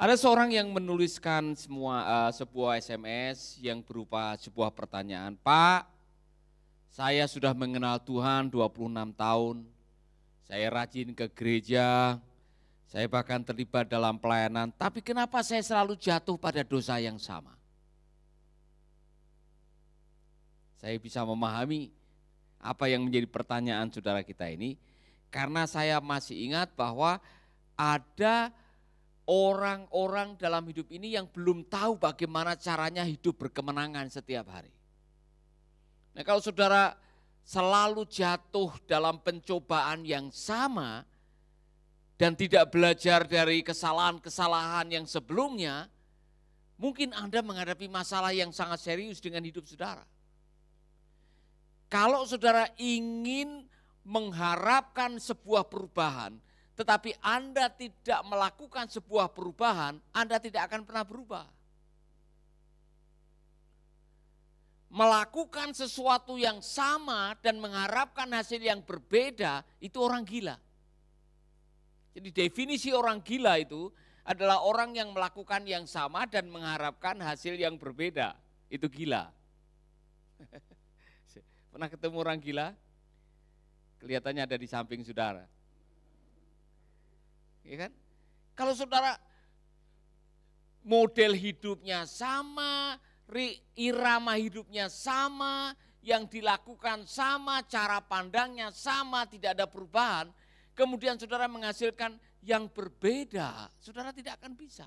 Ada seorang yang menuliskan sebuah SMS yang berupa sebuah pertanyaan. Pak, saya sudah mengenal Tuhan 26 tahun, saya rajin ke gereja, saya bahkan terlibat dalam pelayanan, tapi kenapa saya selalu jatuh pada dosa yang sama? Saya bisa memahami apa yang menjadi pertanyaan saudara kita ini, karena saya masih ingat bahwa ada orang-orang dalam hidup ini yang belum tahu bagaimana caranya hidup berkemenangan setiap hari. Nah, kalau saudara selalu jatuh dalam pencobaan yang sama dan tidak belajar dari kesalahan-kesalahan yang sebelumnya, mungkin Anda menghadapi masalah yang sangat serius dengan hidup saudara. Kalau saudara ingin mengharapkan sebuah perubahan, tetapi Anda tidak melakukan sebuah perubahan, Anda tidak akan pernah berubah. Melakukan sesuatu yang sama dan mengharapkan hasil yang berbeda, itu orang gila. Jadi definisi orang gila itu adalah orang yang melakukan yang sama dan mengharapkan hasil yang berbeda. Itu gila. Pernah ketemu orang gila? Kelihatannya ada di samping saudara. Ya kan? Kalau saudara model hidupnya sama, irama hidupnya sama, yang dilakukan sama, cara pandangnya sama, tidak ada perubahan, kemudian saudara menghasilkan yang berbeda, saudara tidak akan bisa.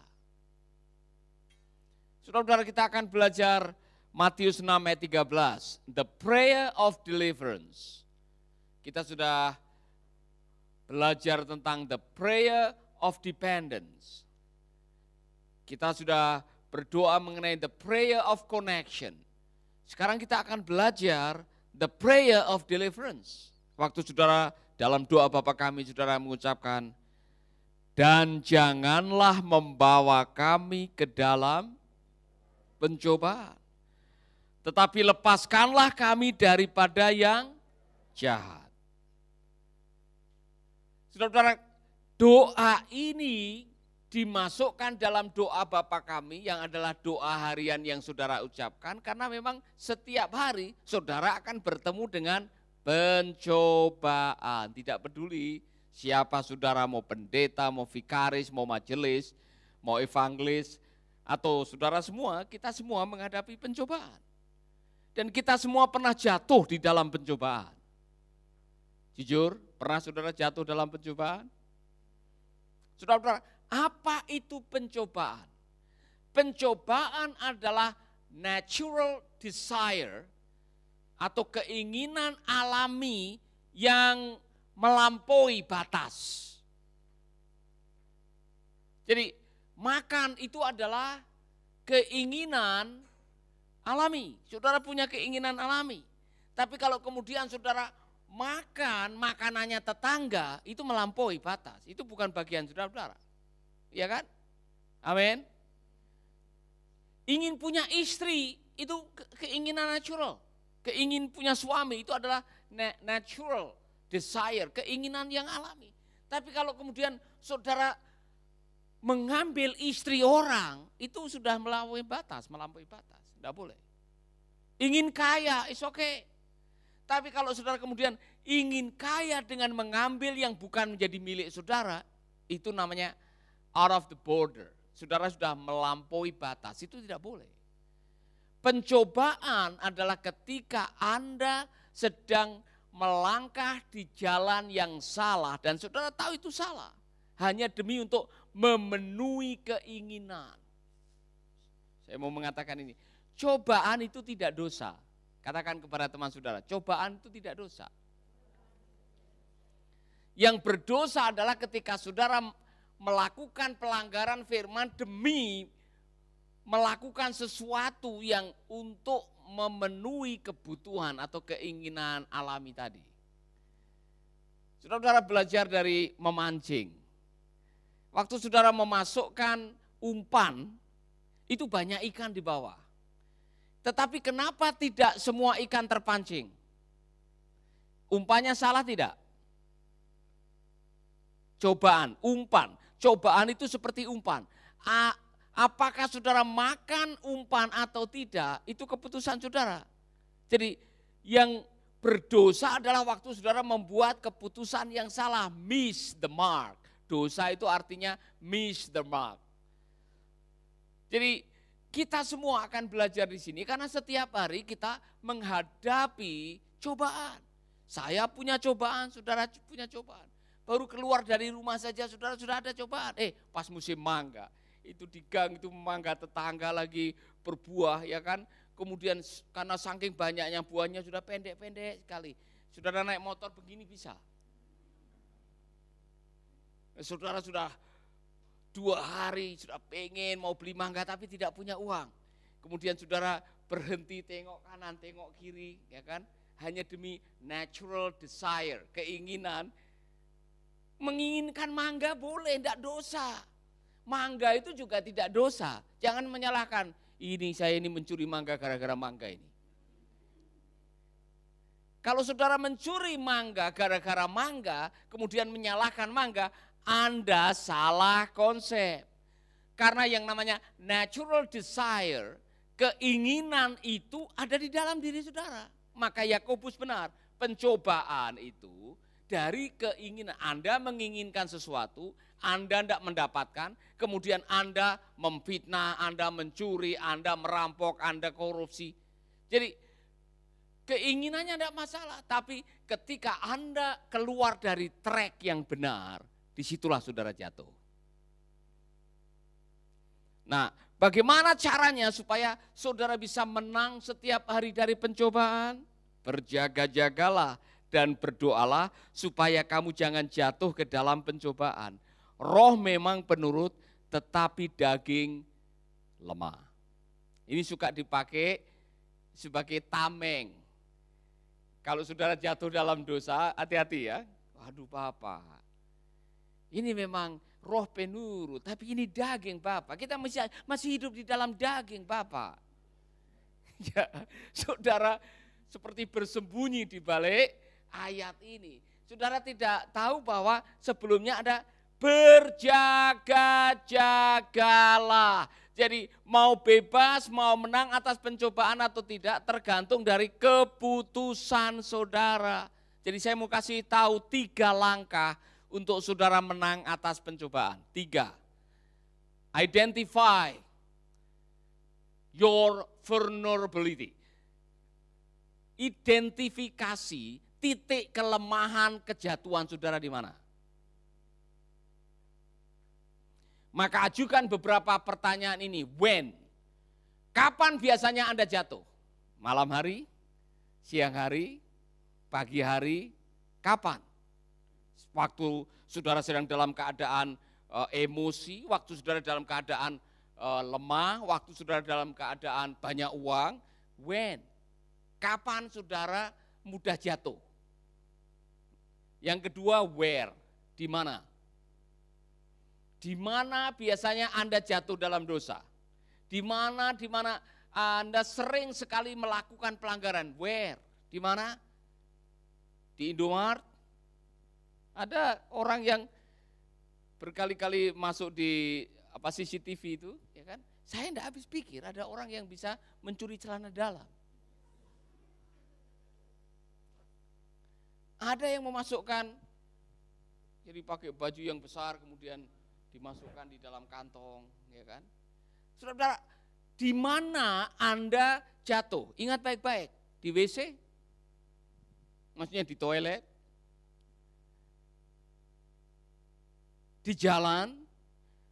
Saudara-saudara, kita akan belajar Matius 6 ayat 13, the prayer of deliverance. Kita sudah belajar tentang the prayer of dependence. Kita sudah berdoa mengenai the prayer of connection. Sekarang kita akan belajar the prayer of deliverance. Waktu saudara dalam doa Bapa kami, saudara mengucapkan, dan janganlah membawa kami ke dalam pencobaan, tetapi lepaskanlah kami daripada yang jahat. Saudara-saudara, doa ini dimasukkan dalam doa Bapa kami yang adalah doa harian yang saudara ucapkan, karena memang setiap hari saudara akan bertemu dengan pencobaan. Tidak peduli siapa saudara, mau pendeta, mau vikaris, mau majelis, mau evangelis, atau saudara semua, kita semua menghadapi pencobaan. Dan kita semua pernah jatuh di dalam pencobaan. Jujur, pernah saudara jatuh dalam pencobaan? Saudara-saudara, apa itu pencobaan? Pencobaan adalah natural desire atau keinginan alami yang melampaui batas. Jadi makan itu adalah keinginan alami. Saudara punya keinginan alami. Tapi kalau kemudian saudara makan makanannya tetangga, itu melampaui batas. Itu bukan bagian saudara-saudara. Iya kan? Amin. Ingin punya istri, itu keinginan natural. Keingin punya suami, itu adalah natural desire, keinginan yang alami. Tapi kalau kemudian saudara mengambil istri orang, itu sudah melampaui batas. Tidak boleh. Ingin kaya, it's okay. Tapi kalau saudara kemudian ingin kaya dengan mengambil yang bukan menjadi milik saudara, itu namanya out of the border. Saudara sudah melampaui batas, itu tidak boleh. Pencobaan adalah ketika Anda sedang melangkah di jalan yang salah dan saudara tahu itu salah. Hanya demi untuk memenuhi keinginan. Saya mau mengatakan ini, cobaan itu tidak dosa. Katakan kepada teman saudara, cobaan itu tidak dosa. Yang berdosa adalah ketika saudara melakukan pelanggaran firman demi melakukan sesuatu yang untuk memenuhi kebutuhan atau keinginan alami tadi. Saudara-saudara belajar dari memancing. Waktu saudara memasukkan umpan, itu banyak ikan di bawah. Tetapi kenapa tidak semua ikan terpancing? Umpannya salah tidak? Cobaan, umpan. Cobaan itu seperti umpan. apakah saudara makan umpan atau tidak, itu keputusan saudara. Jadi yang berdosa adalah waktu saudara membuat keputusan yang salah, miss the mark. Dosa itu artinya miss the mark. Jadi kita semua akan belajar di sini karena setiap hari kita menghadapi cobaan. Saya punya cobaan, saudara punya cobaan. Baru keluar dari rumah saja saudara sudah ada cobaan. Pas musim mangga, itu di gang itu mangga tetangga lagi berbuah ya kan. Kemudian karena saking banyaknya buahnya sudah pendek-pendek sekali. Saudara naik motor begini bisa. Saudara sudah 2 hari sudah pengen mau beli mangga tapi tidak punya uang. Kemudian saudara berhenti tengok kanan, tengok kiri, ya kan? Hanya demi natural desire, keinginan. Menginginkan mangga boleh, tidak dosa. Mangga itu juga tidak dosa. Jangan menyalahkan, saya ini mencuri mangga gara-gara mangga ini. Kalau saudara mencuri mangga gara-gara mangga, kemudian menyalahkan mangga, Anda salah konsep. Karena yang namanya natural desire, keinginan itu ada di dalam diri saudara. Maka Yakobus benar, pencobaan itu dari keinginan. Anda menginginkan sesuatu, Anda tidak mendapatkan, kemudian Anda memfitnah, Anda mencuri, Anda merampok, Anda korupsi. Jadi keinginannya tidak masalah, tapi ketika Anda keluar dari track yang benar, disitulah saudara jatuh. Nah, bagaimana caranya supaya saudara bisa menang setiap hari dari pencobaan? Berjaga-jagalah dan berdoalah supaya kamu jangan jatuh ke dalam pencobaan. Roh memang penurut, tetapi daging lemah. Ini suka dipakai sebagai tameng. Kalau saudara jatuh dalam dosa, hati-hati ya. Waduh Bapak, ini memang roh penurut, tapi ini daging Bapak. Kita masih hidup di dalam daging Bapak. Ya, saudara seperti bersembunyi di balik ayat ini. Saudara tidak tahu bahwa sebelumnya ada berjaga-jagalah. Jadi mau bebas, mau menang atas pencobaan atau tidak tergantung dari keputusan saudara. Jadi saya mau kasih tahu 3 langkah untuk saudara menang atas pencobaan. 3. Identify your vulnerability. Identifikasi titik kelemahan kejatuhan saudara di mana. Maka ajukan beberapa pertanyaan ini. When? Kapan biasanya Anda jatuh? Malam hari? Siang hari? Pagi hari? Kapan? Waktu saudara sedang dalam keadaan emosi, waktu saudara dalam keadaan lemah, waktu saudara dalam keadaan banyak uang. When? Kapan saudara mudah jatuh? Yang kedua, where? Di mana? Di mana biasanya Anda jatuh dalam dosa? Di mana Anda sering sekali melakukan pelanggaran? Where? Di mana? Di Indomaret? Ada orang yang berkali-kali masuk di CCTV itu, ya kan? Saya tidak habis pikir ada orang yang bisa mencuri celana dalam. Ada yang memasukkan, jadi pakai baju yang besar kemudian dimasukkan di dalam kantong, ya kan? Saudara, di mana Anda jatuh? Ingat baik-baik, di WC? Maksudnya di toilet? Di jalan?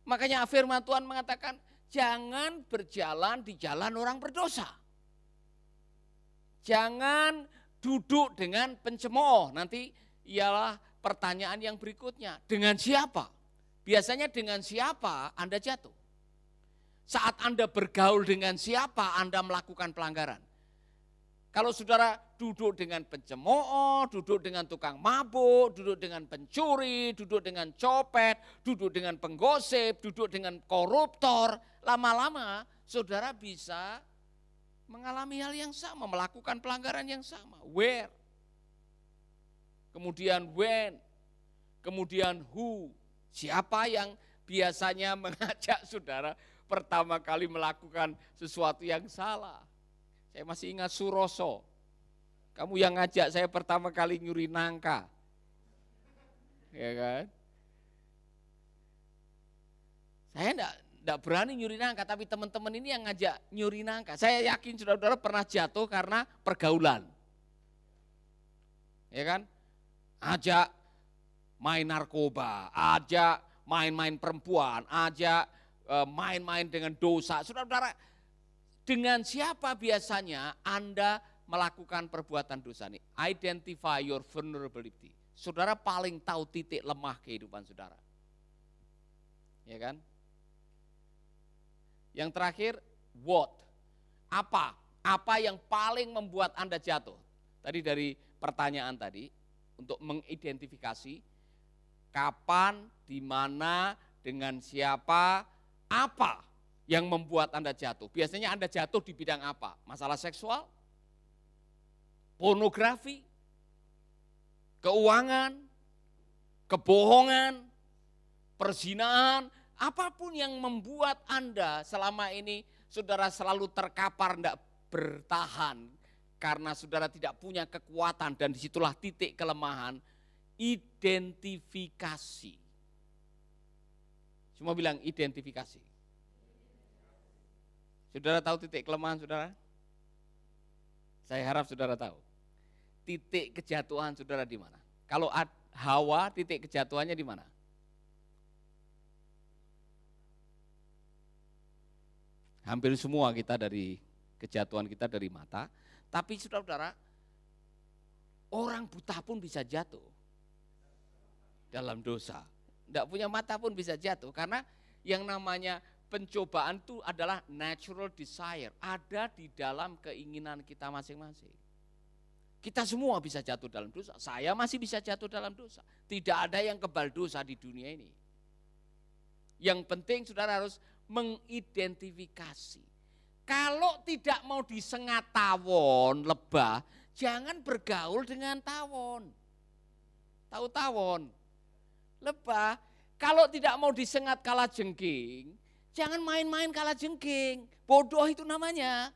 Makanya firman Tuhan mengatakan, jangan berjalan di jalan orang berdosa. Jangan duduk dengan pencemooh. Nanti ialah pertanyaan yang berikutnya. Dengan siapa? Biasanya dengan siapa Anda jatuh? Saat Anda bergaul dengan siapa Anda melakukan pelanggaran? Kalau saudara duduk dengan pencemooh, duduk dengan tukang mabuk, duduk dengan pencuri, duduk dengan copet, duduk dengan penggosip, duduk dengan koruptor, lama-lama saudara bisa mengalami hal yang sama, melakukan pelanggaran yang sama. Where? Kemudian when? Kemudian who? Siapa yang biasanya mengajak saudara pertama kali melakukan sesuatu yang salah. Saya masih ingat Suroso. Kamu yang ngajak saya pertama kali nyuri nangka. Ya kan? Saya enggak berani nyuri nangka, tapi teman-teman ini yang ngajak nyuri nangka. Saya yakin saudara-saudara pernah jatuh karena pergaulan. Ya kan? Ajak main narkoba, ajak main-main perempuan, ajak main-main dengan dosa. Saudara-saudara, dengan siapa biasanya Anda melakukan perbuatan dosa ini? Identify your vulnerability. Saudara paling tahu titik lemah kehidupan saudara. Ya kan? Yang terakhir, what? Apa? Apa yang paling membuat Anda jatuh? Tadi dari pertanyaan tadi, untuk mengidentifikasi kapan, di mana, dengan siapa, apa yang membuat Anda jatuh. Biasanya Anda jatuh di bidang apa? Masalah seksual, pornografi, keuangan, kebohongan, perzinahan, apapun yang membuat Anda selama ini saudara selalu terkapar, tidak bertahan karena saudara tidak punya kekuatan, dan disitulah titik kelemahan. Identifikasi. Semua bilang identifikasi. Saudara tahu titik kelemahan saudara? Saya harap saudara tahu. Titik kejatuhan saudara di mana? Kalau Hawa, titik kejatuhannya di mana? Hampir semua kita dari kejatuhan kita dari mata, tapi saudara-saudara, orang buta pun bisa jatuh dalam dosa. Tidak punya mata pun bisa jatuh, karena yang namanya pencobaan itu adalah natural desire, ada di dalam keinginan kita masing-masing. Kita semua bisa jatuh dalam dosa, saya masih bisa jatuh dalam dosa. Tidak ada yang kebal dosa di dunia ini. Yang penting saudara harus mengidentifikasi. Kalau tidak mau disengat tawon, lebah, jangan bergaul dengan tawon. Tahu tawon? Lebah. Kalau tidak mau disengat kalajengking, jangan main-main kalajengking. Bodoh itu namanya.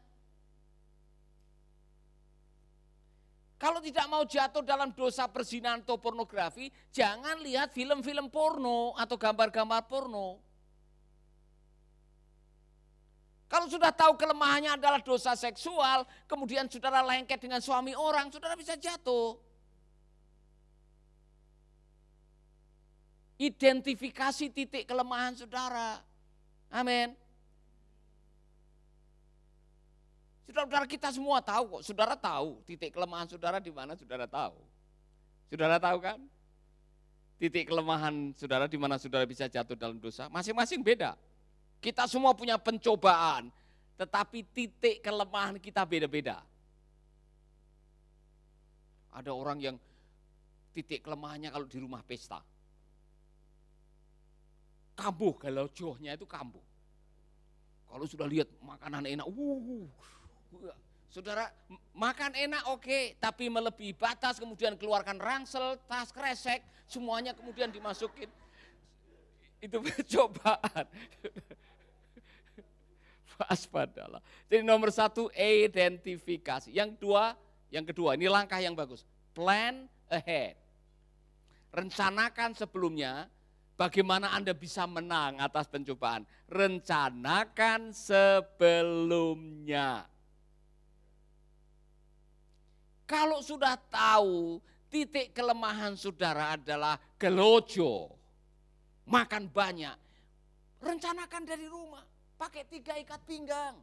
Kalau tidak mau jatuh dalam dosa perzinahan atau pornografi, jangan lihat film-film porno atau gambar-gambar porno. Kalau sudah tahu kelemahannya adalah dosa seksual, kemudian saudara lengket dengan suami orang, saudara bisa jatuh. Identifikasi titik kelemahan saudara. Amin. Saudara-saudara kita semua tahu kok, saudara tahu titik kelemahan saudara di mana, saudara tahu. Saudara tahu kan? Titik kelemahan saudara di mana saudara bisa jatuh dalam dosa, masing-masing beda. Kita semua punya pencobaan, tetapi titik kelemahan kita beda-beda. Ada orang yang titik kelemahannya kalau di rumah pesta. Kambuh, kalau johnya itu kambuh. Kalau sudah lihat makanan enak, saudara makan enak oke, tapi melebihi batas, kemudian keluarkan ransel, tas kresek, semuanya kemudian dimasukin. Itu pencobaan. Waspadalah. Jadi nomor satu, identifikasi. Yang kedua, ini langkah yang bagus. Plan ahead. Rencanakan sebelumnya bagaimana Anda bisa menang atas pencobaan. Rencanakan sebelumnya. Kalau sudah tahu titik kelemahan saudara adalah gelojo, makan banyak, rencanakan dari rumah. Pakai 3 ikat pinggang.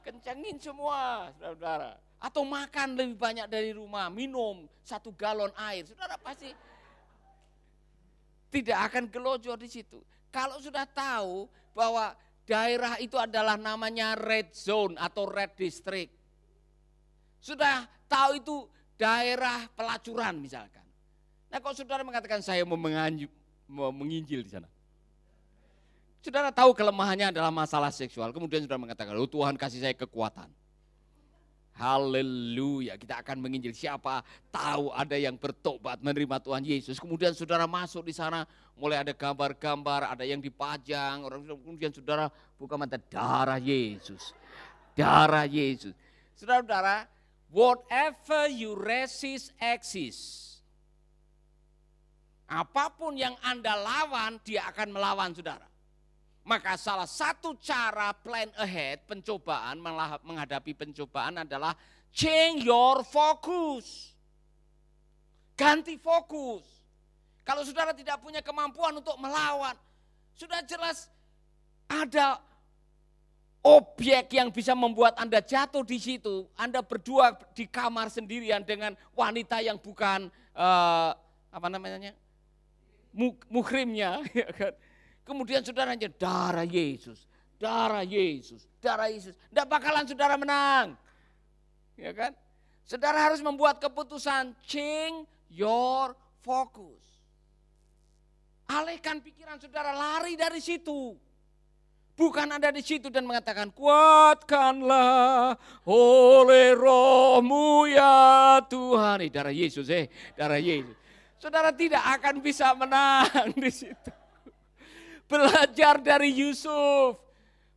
Kencengin semua, saudara-saudara. Atau makan lebih banyak dari rumah, minum 1 galon air. Saudara pasti tidak akan gelojo di situ. Kalau sudah tahu bahwa daerah itu adalah namanya red zone atau red district. Sudah tahu itu daerah pelacuran misalkan. Nah kalau saudara mengatakan saya mau menginjil di sana. Saudara tahu kelemahannya adalah masalah seksual, kemudian saudara mengatakan, oh Tuhan kasih saya kekuatan. Haleluya, kita akan menginjil. Siapa tahu ada yang bertobat menerima Tuhan Yesus. Kemudian saudara masuk di sana, mulai ada gambar-gambar, ada yang dipajang. Kemudian saudara buka mata, darah Yesus. Darah Yesus. Saudara-saudara, whatever you resist exists. Apapun yang Anda lawan, dia akan melawan saudara. Maka salah satu cara plan ahead, pencobaan, menghadapi pencobaan adalah change your focus. Ganti fokus. Kalau saudara tidak punya kemampuan untuk melawan, sudah jelas ada objek yang bisa membuat Anda jatuh di situ. Anda berdua di kamar sendirian dengan wanita yang bukan muhrimnya, ya kan? Kemudian saudara hanya darah Yesus, darah Yesus, darah Yesus. Tidak bakalan saudara menang. Ya kan? Saudara harus membuat keputusan, change your focus. Alihkan pikiran saudara, lari dari situ. Bukan ada di situ dan mengatakan, kuatkanlah oleh rohmu ya Tuhan. Darah Yesus, darah Yesus. Saudara tidak akan bisa menang di situ. Belajar dari Yusuf.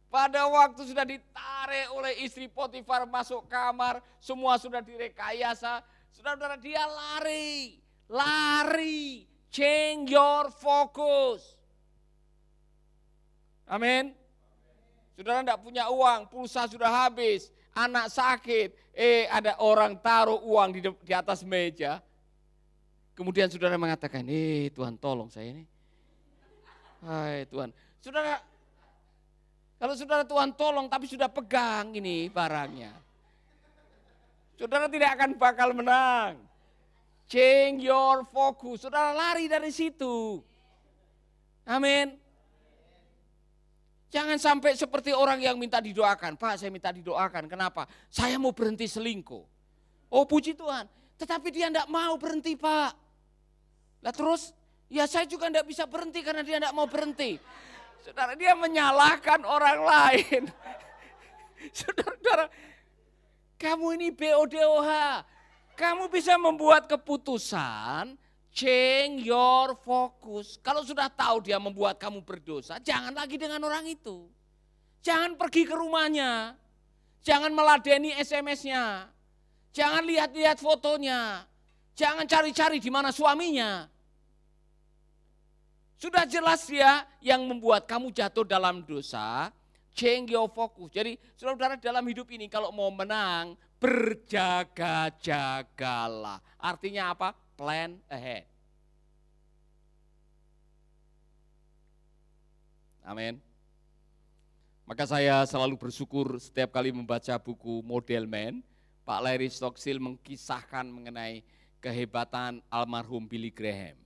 Pada waktu sudah ditarik oleh istri Potifar masuk kamar, semua sudah direkayasa. Saudara-saudara, dia lari. Lari. Change your focus. Amin. Saudara tidak punya uang, pulsa sudah habis, anak sakit. Ada orang taruh uang di atas meja. Kemudian saudara mengatakan, Tuhan tolong saya ini. Hai Tuhan, saudara, kalau saudara Tuhan tolong tapi sudah pegang ini barangnya, saudara tidak akan bakal menang. Change your focus, saudara lari dari situ. Amin. Jangan sampai seperti orang yang minta didoakan. Pak, saya minta didoakan, kenapa? Saya mau berhenti selingkuh. Oh puji Tuhan, tetapi dia tidak mau berhenti Pak. Lah terus? Ya saya juga tidak bisa berhenti karena dia tidak mau berhenti. Saudara, dia menyalahkan orang lain. Saudara, kamu ini BODOH. Kamu bisa membuat keputusan, change your focus. Kalau sudah tahu dia membuat kamu berdosa, jangan lagi dengan orang itu. Jangan pergi ke rumahnya. Jangan meladeni SMS-nya. Jangan lihat-lihat fotonya. Jangan cari-cari di mana suaminya. Sudah jelas dia yang membuat kamu jatuh dalam dosa, change your focus. Jadi saudara-saudara dalam hidup ini kalau mau menang, berjaga-jagalah. Artinya apa? Plan ahead. Amin. Maka saya selalu bersyukur setiap kali membaca buku Model Man, Pak Larry Stockstill mengkisahkan mengenai kehebatan almarhum Billy Graham.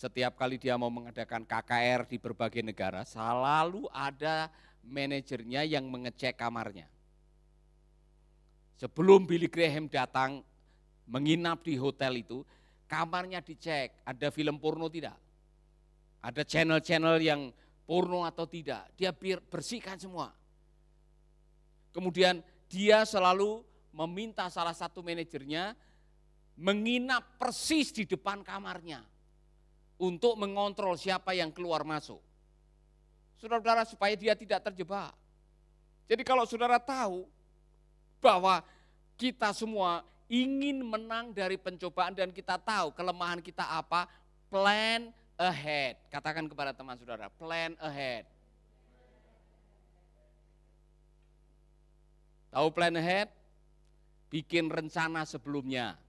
Setiap kali dia mau mengadakan KKR di berbagai negara, selalu ada manajernya yang mengecek kamarnya. Sebelum Billy Graham datang menginap di hotel itu, kamarnya dicek, ada film porno tidak? Ada channel-channel yang porno atau tidak? Dia bersihkan semua. Kemudian dia selalu meminta salah satu manajernya menginap persis di depan kamarnya. Untuk mengontrol siapa yang keluar masuk. Saudara-saudara supaya dia tidak terjebak. Jadi kalau saudara tahu bahwa kita semua ingin menang dari pencobaan dan kita tahu kelemahan kita apa, plan ahead. Katakan kepada teman saudara, plan ahead. Tahu plan ahead? Bikin rencana sebelumnya.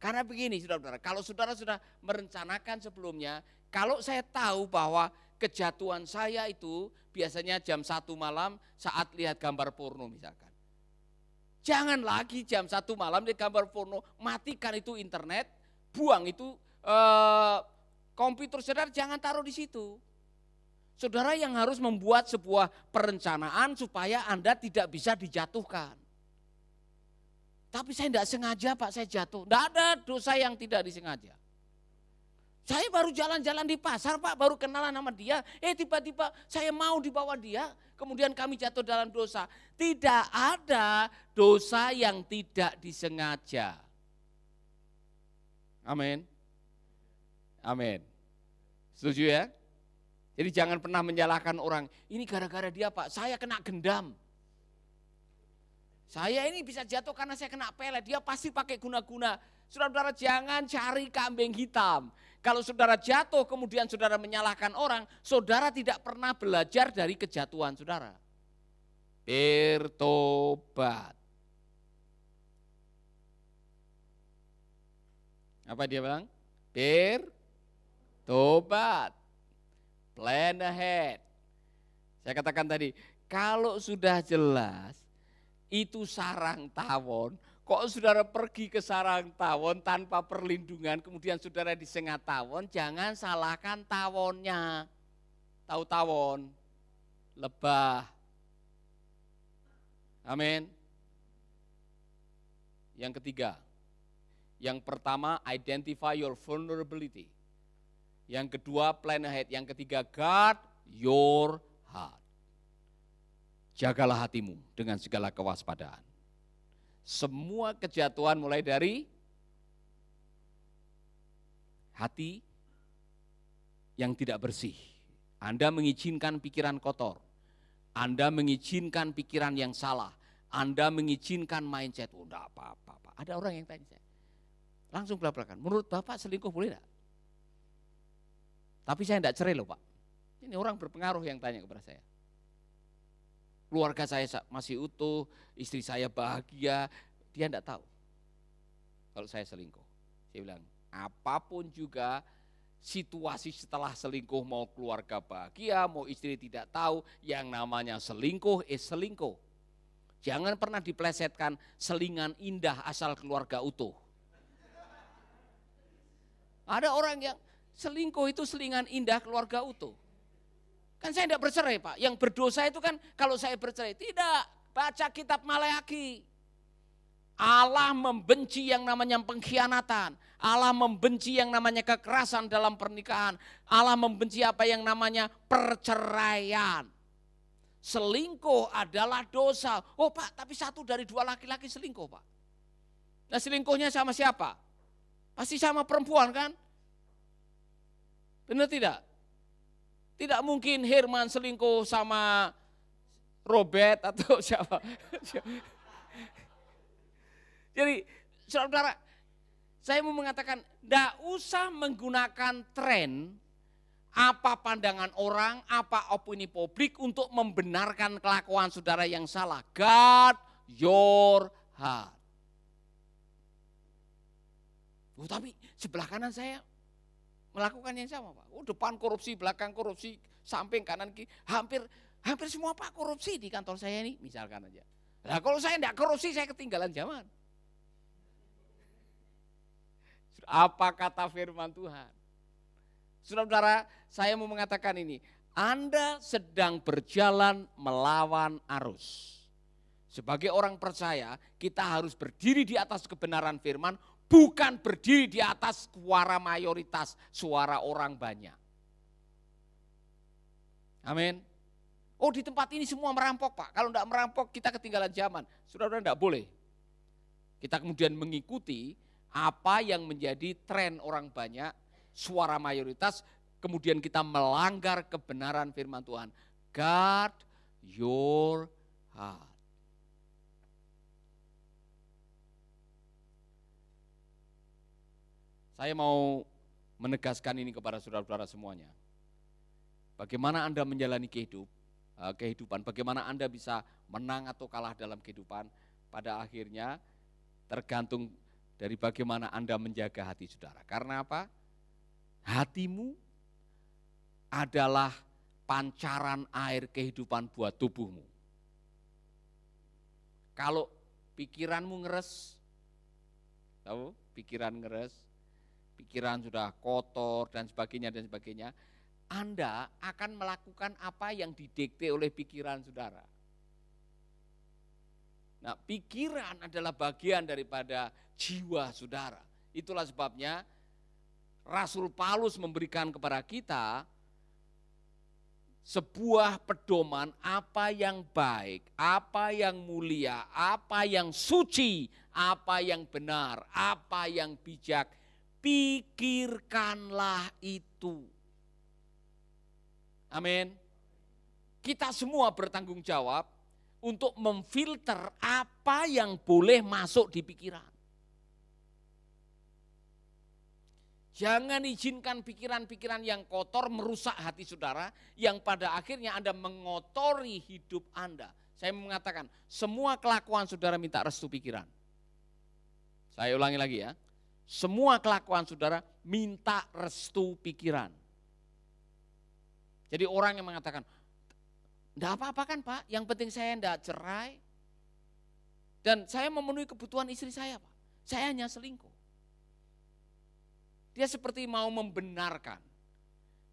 Karena begini saudara-saudara, kalau saudara sudah merencanakan sebelumnya, kalau saya tahu bahwa kejatuhan saya itu biasanya jam 1 malam saat lihat gambar porno misalkan. Jangan lagi jam 1 malam lihat gambar porno, matikan itu internet, buang itu komputer saudara, jangan taruh di situ. Saudara yang harus membuat sebuah perencanaan supaya Anda tidak bisa dijatuhkan. Tapi saya tidak sengaja Pak, saya jatuh. Tidak ada dosa yang tidak disengaja. Saya baru jalan-jalan di pasar Pak, baru kenalan sama dia, tiba-tiba saya mau dibawa dia, kemudian kami jatuh dalam dosa. Tidak ada dosa yang tidak disengaja. Amin. Amin. Setuju ya? Jadi jangan pernah menyalahkan orang, ini gara-gara dia Pak, saya kena gendam. Saya ini bisa jatuh karena saya kena pelet, dia pasti pakai guna-guna. Saudara-saudara jangan cari kambing hitam. Kalau saudara jatuh kemudian saudara menyalahkan orang, saudara tidak pernah belajar dari kejatuhan saudara. Bertobat. Apa dia bilang? Bertobat. Plan ahead. Saya katakan tadi, kalau sudah jelas itu sarang tawon, kok saudara pergi ke sarang tawon tanpa perlindungan, kemudian saudara disengat tawon, jangan salahkan tawonnya. Tahu tawon? Lebah. Amin. Yang ketiga, yang pertama identify your vulnerability. Yang kedua plan ahead, yang ketiga guard your heart. Jagalah hatimu dengan segala kewaspadaan. Semua kejatuhan mulai dari hati yang tidak bersih. Anda mengizinkan pikiran kotor. Anda mengizinkan pikiran yang salah. Anda mengizinkan mindset. Oh, enggak apa-apa. Ada orang yang tanya saya. Langsung belak-belakan. Menurut Bapak selingkuh boleh enggak? Tapi saya enggak cerai loh Pak. Ini orang berpengaruh yang tanya kepada saya. Keluarga saya masih utuh, istri saya bahagia, dia enggak tahu kalau saya selingkuh. Saya bilang, apapun juga situasi setelah selingkuh, mau keluarga bahagia, mau istri tidak tahu, yang namanya selingkuh selingkuh. Jangan pernah diplesetkan selingan indah asal keluarga utuh. Ada orang yang selingkuh itu selingan indah keluarga utuh. Kan saya tidak bercerai Pak, yang berdosa itu kan kalau saya bercerai. Tidak, baca kitab Maleakhi. Allah membenci yang namanya pengkhianatan. Allah membenci yang namanya kekerasan dalam pernikahan. Allah membenci apa yang namanya perceraian. Selingkuh adalah dosa. Oh Pak, tapi 1 dari 2 laki-laki selingkuh Pak. Nah selingkuhnya sama siapa? Pasti sama perempuan kan? Benar tidak? Tidak mungkin Herman selingkuh sama Robert atau siapa. Jadi saudara, saya mau mengatakan tidak usah menggunakan tren, apa pandangan orang, apa opini publik untuk membenarkan kelakuan saudara yang salah. Guard your heart. Oh, tapi sebelah kanan saya melakukan yang sama Pak. Oh, depan korupsi, belakang korupsi, samping kanan kiri, hampir semua Pak korupsi di kantor saya ini, misalkan aja. Nah kalau saya tidak korupsi, saya ketinggalan zaman. Apa kata firman Tuhan? Saudara-saudara, saya mau mengatakan ini, Anda sedang berjalan melawan arus. Sebagai orang percaya, kita harus berdiri di atas kebenaran firman, bukan berdiri di atas suara mayoritas, suara orang banyak. Amin. Oh di tempat ini semua merampok Pak, kalau tidak merampok kita ketinggalan zaman. Saudara-saudara tidak boleh. Kita kemudian mengikuti apa yang menjadi tren orang banyak, suara mayoritas, kemudian kita melanggar kebenaran firman Tuhan. Guard your heart. Saya mau menegaskan ini kepada saudara-saudara semuanya. Bagaimana Anda menjalani kehidupan, bagaimana Anda bisa menang atau kalah dalam kehidupan, pada akhirnya tergantung dari bagaimana Anda menjaga hati saudara. Karena apa? Hatimu adalah pancaran air kehidupan buat tubuhmu. Kalau pikiranmu ngeres, tahu? Pikiran ngeres, pikiran sudah kotor dan sebagainya, Anda akan melakukan apa yang didikte oleh pikiran saudara. Nah, pikiran adalah bagian daripada jiwa saudara. Itulah sebabnya Rasul Paulus memberikan kepada kita sebuah pedoman apa yang baik, apa yang mulia, apa yang suci, apa yang benar, apa yang bijak. Pikirkanlah itu. Amin. Kita semua bertanggung jawab untuk memfilter apa yang boleh masuk di pikiran. Jangan izinkan pikiran-pikiran yang kotor merusak hati saudara, yang pada akhirnya Anda mengotori hidup Anda. Saya mengatakan, semua kelakuan saudara minta restu pikiran. Saya ulangi lagi ya, semua kelakuan saudara minta restu pikiran. Jadi orang yang mengatakan, enggak apa-apa kan Pak, yang penting saya enggak cerai. Dan saya memenuhi kebutuhan istri saya Pak, saya hanya selingkuh. Dia seperti mau membenarkan,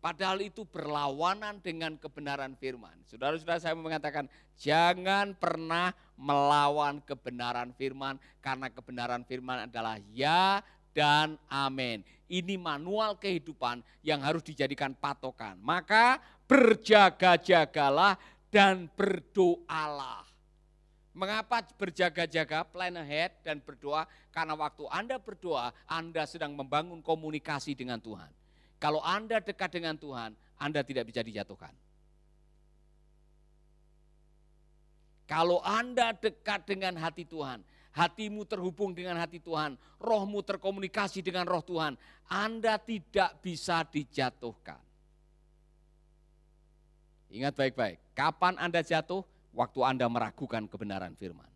padahal itu berlawanan dengan kebenaran firman. Saudara-saudara, saya mengatakan jangan pernah melawan kebenaran firman, karena kebenaran firman adalah ya dan amin. Ini manual kehidupan yang harus dijadikan patokan. Maka berjaga-jagalah dan berdoalah. Mengapa berjaga-jaga, plan ahead dan berdoa? Karena waktu Anda berdoa, Anda sedang membangun komunikasi dengan Tuhan. Kalau Anda dekat dengan Tuhan, Anda tidak bisa dijatuhkan. Kalau Anda dekat dengan hati Tuhan, hatimu terhubung dengan hati Tuhan, rohmu terkomunikasi dengan roh Tuhan, Anda tidak bisa dijatuhkan. Ingat baik-baik, kapan Anda jatuh? Waktu Anda meragukan kebenaran firman.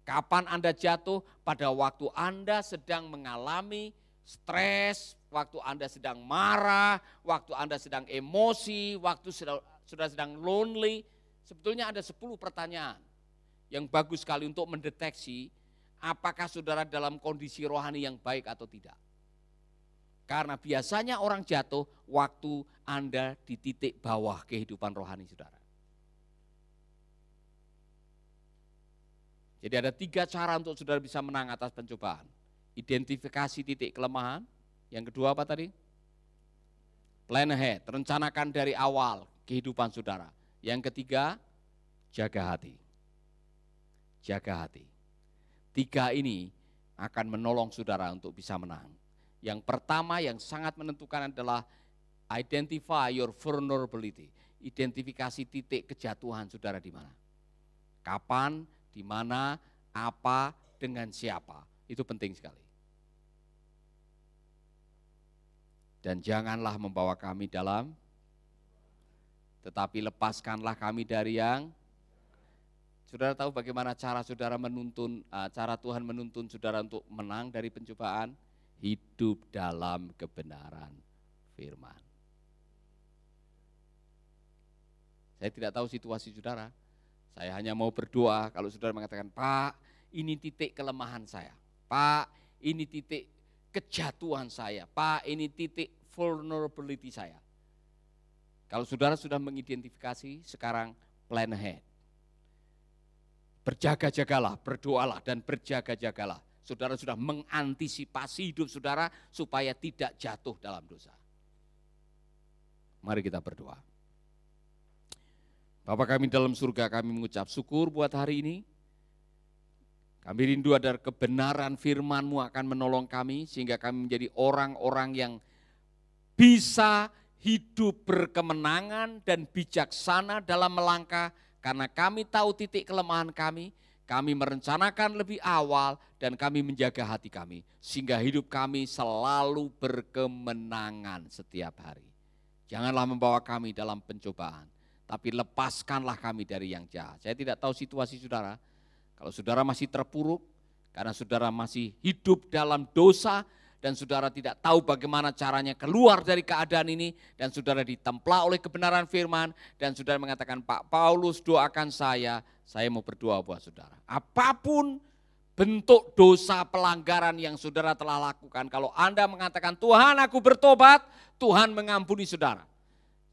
Kapan Anda jatuh? Pada waktu Anda sedang mengalami stres, waktu Anda sedang marah, waktu Anda sedang emosi, waktu sudah sedang lonely. Sebetulnya ada 10 pertanyaan yang bagus sekali untuk mendeteksi apakah saudara dalam kondisi rohani yang baik atau tidak. Karena biasanya orang jatuh waktu Anda di titik bawah kehidupan rohani saudara. Jadi ada 3 cara untuk saudara bisa menang atas pencobaan. Identifikasi titik kelemahan. Yang kedua apa tadi? Plan ahead, rencanakan dari awal kehidupan saudara. Yang ketiga, jaga hati. Jaga hati. 3 ini akan menolong saudara untuk bisa menang. Yang pertama yang sangat menentukan adalah identify your vulnerability. Identifikasi titik kejatuhan saudara di mana. Kapan, di mana, apa, dengan siapa. Itu penting sekali. Dan janganlah membawa kami dalam, tetapi lepaskanlah kami dari yang. Saudara tahu bagaimana cara saudara menuntun, cara Tuhan menuntun saudara untuk menang dari pencobaan? Hidup dalam kebenaran firman. Saya tidak tahu situasi saudara. Saya hanya mau berdoa kalau saudara mengatakan, Pak, ini titik kelemahan saya. Pak, ini titik kejatuhan saya. Pak, ini titik vulnerability saya. Kalau saudara sudah mengidentifikasi, sekarang plan ahead. Berjaga-jagalah, berdoalah dan berjaga-jagalah. Saudara sudah mengantisipasi hidup saudara supaya tidak jatuh dalam dosa. Mari kita berdoa. Bapa kami dalam surga, kami mengucap syukur buat hari ini. Kami rindu agar kebenaran firman-Mu akan menolong kami sehingga kami menjadi orang-orang yang bisa hidup berkemenangan dan bijaksana dalam melangkah, karena kami tahu titik kelemahan kami merencanakan lebih awal dan kami menjaga hati kami sehingga hidup kami selalu berkemenangan setiap hari. Janganlah membawa kami dalam pencobaan, tapi lepaskanlah kami dari yang jahat. Saya tidak tahu situasi saudara, kalau saudara masih terpuruk karena saudara masih hidup dalam dosa dan saudara tidak tahu bagaimana caranya keluar dari keadaan ini dan saudara ditemplah oleh kebenaran firman dan saudara mengatakan, Pak Paulus doakan saya mau berdoa buat saudara. Apapun bentuk dosa pelanggaran yang saudara telah lakukan, kalau Anda mengatakan Tuhan aku bertobat, Tuhan mengampuni saudara.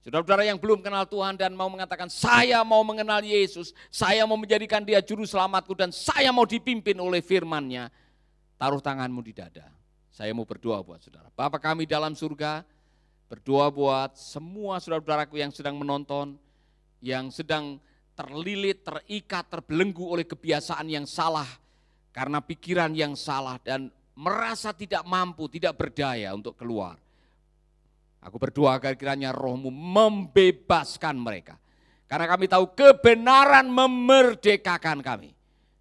Saudara-saudara yang belum kenal Tuhan dan mau mengatakan saya mau mengenal Yesus, saya mau menjadikan dia juru selamatku dan saya mau dipimpin oleh firman-Nya, taruh tanganmu di dada. Saya mau berdoa buat saudara. Bapa kami dalam surga, berdoa buat semua saudara-saudaraku yang sedang menonton, yang sedang terlilit, terikat, terbelenggu oleh kebiasaan yang salah, karena pikiran yang salah dan merasa tidak mampu, tidak berdaya untuk keluar. Aku berdoa agar kiranya Roh-Mu membebaskan mereka. Karena kami tahu kebenaran memerdekakan kami.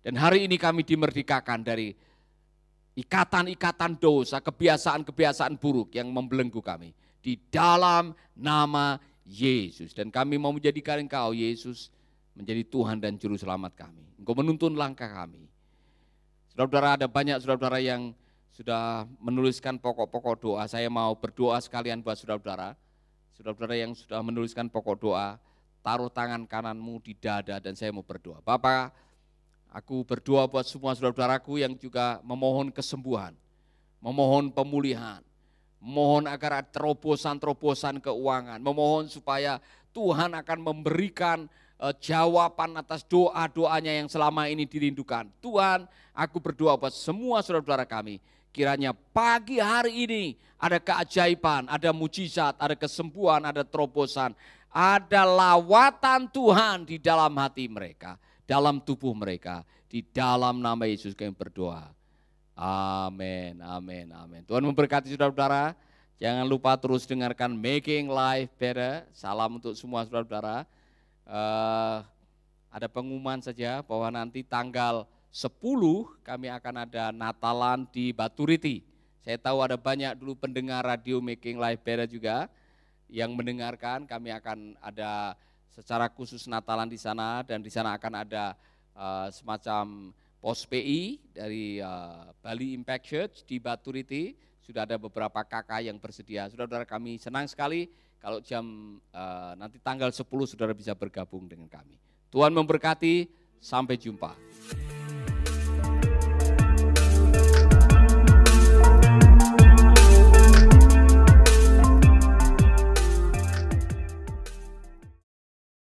Dan hari ini kami dimerdekakan dari ikatan-ikatan dosa, kebiasaan-kebiasaan buruk yang membelenggu kami. Di dalam nama Yesus. Dan kami mau menjadikan Engkau, Yesus, menjadi Tuhan dan Juru Selamat kami. Engkau menuntun langkah kami. Saudara-saudara, ada banyak saudara-saudara yang sudah menuliskan pokok-pokok doa. Saya mau berdoa sekalian buat saudara-saudara. Saudara-saudara yang sudah menuliskan pokok doa, taruh tangan kananmu di dada dan saya mau berdoa. Bapak, aku berdoa buat semua saudara-saudaraku yang juga memohon kesembuhan, memohon pemulihan, memohon agar ada terobosan-terobosan keuangan, memohon supaya Tuhan akan memberikan jawaban atas doa-doanya yang selama ini dirindukan. Tuhan, aku berdoa buat semua saudara-saudara kami, kiranya pagi hari ini ada keajaiban, ada mujizat, ada kesembuhan, ada terobosan, ada lawatan Tuhan di dalam hati mereka, dalam tubuh mereka. Di dalam nama Yesus kami berdoa. Amin, amin, amin. Tuhan memberkati saudara-saudara. Jangan lupa terus dengarkan Making Life Better. Salam untuk semua saudara-saudara. Ada pengumuman saja bahwa nanti tanggal 10 kami akan ada Natalan di Baturiti. Saya tahu ada banyak dulu pendengar radio Making Life Better juga yang mendengarkan. Kami akan ada secara khusus Natalan di sana, dan di sana akan ada semacam pos PI dari Bali Impact Church di Baturiti. Sudah ada beberapa kakak yang bersedia. Saudara-saudara, kami senang sekali kalau nanti tanggal 10 saudara bisa bergabung dengan kami. Tuhan memberkati, sampai jumpa.